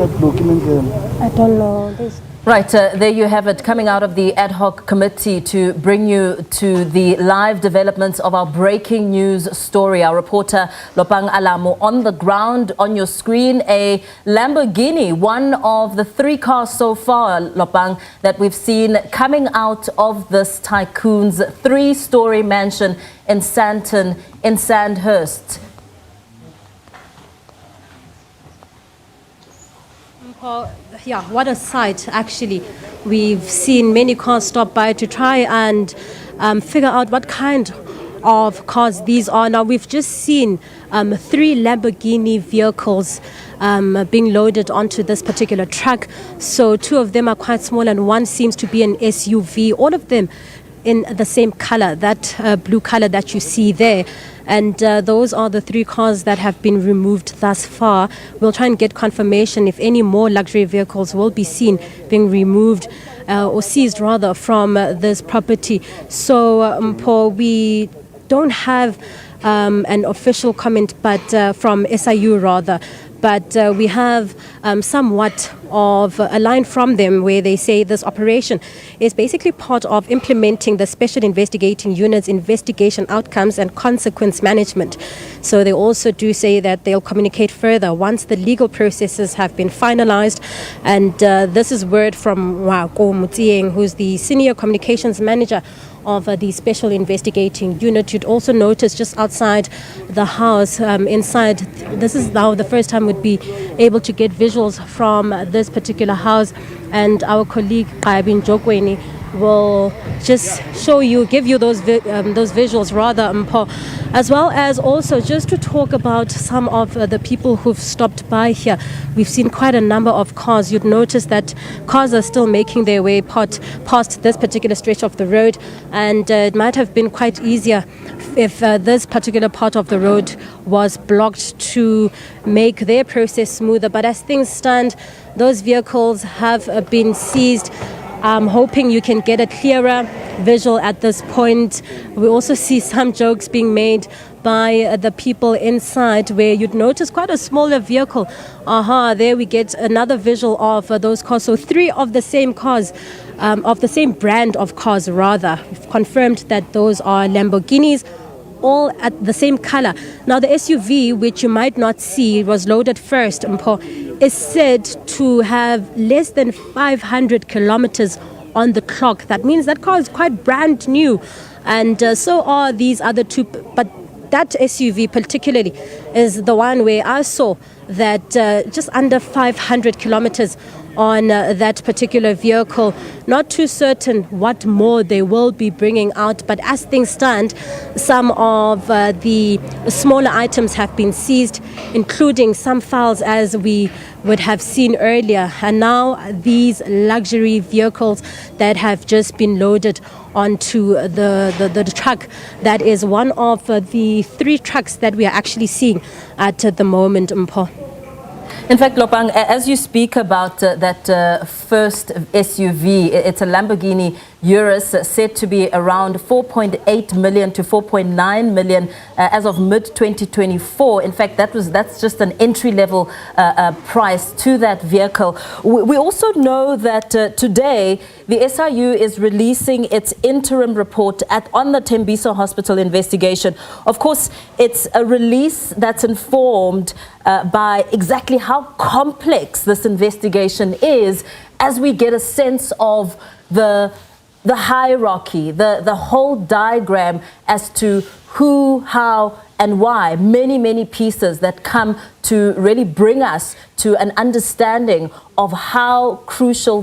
I don't know. Right, there you have it, coming out of the ad hoc committee to bring you to the live developments of our breaking news story. Our reporter Lopang Alamo on the ground on your screen, a Lamborghini, one of the 3 cars so far, Lopang, that we've seen coming out of this tycoon's 3-story mansion in Sandton in Sandhurst. Yeah, what a sight, actually. We've seen many cars stop by to try and figure out what kind of cars these are. Now, we've just seen 3 Lamborghini vehicles being loaded onto this particular truck. So 2 of them are quite small and 1 seems to be an SUV. All of them in the same color, that blue color that you see there. And those are the 3 cars that have been removed thus far. We'll try and get confirmation if any more luxury vehicles will be seen being removed or seized rather from this property. So Paul, we don't have an official comment, but from SIU rather. But we have somewhat of a line from them where they say this operation is basically part of implementing the Special Investigating Unit's investigation outcomes and consequence management. So they also do say that they'll communicate further once the legal processes have been finalized. And this is word from Wako Mutieng, who's the Senior Communications Manager of the Special Investigating Unit. You'd also notice just outside the house, inside, this is now the first time we'd be able to get visuals from this particular house, and our colleague Qaibin Jokweni will just show you, give you those visuals rather, as well as also just to talk about some of the people who've stopped by here. We've seen quite a number of cars. You'd notice that cars are still making their way past this particular stretch of the road, and it might have been quite easier if this particular part of the road was blocked to make their process smoother. But as things stand, those vehicles have been seized. I'm hoping you can get a clearer visual at this point. We also see some jokes being made by the people inside, where you'd notice quite a smaller vehicle. There we get another visual of those cars. So 3 of the same cars, of the same brand of cars rather. We've confirmed that those are Lamborghinis, all at the same color. Now the SUV, which you might not see, was loaded first, is said to have less than 500 kilometers on the clock. That means that car is quite brand new, and so are these other 2. But that SUV particularly is the one where I saw that just under 500 kilometers on that particular vehicle. Not too certain what more they will be bringing out, but as things stand, some of the smaller items have been seized, including some files as we would have seen earlier, and now these luxury vehicles that have just been loaded onto the truck. That is one of the 3 trucks that we are actually seeing at the moment, Mpho. In fact, Lopang, as you speak about that first SUV, it's a Lamborghini Urus, said to be around 4.8 million to 4.9 million as of mid-2024. In fact, that's just an entry-level price to that vehicle. We also know that today the SIU is releasing its interim report on the Thembiso Hospital investigation. Of course, it's a release that's informed by exactly how complex this investigation is, as we get a sense of the hierarchy, the whole diagram as to who, how, and why. Many pieces that come to really bring us to an understanding of how crucial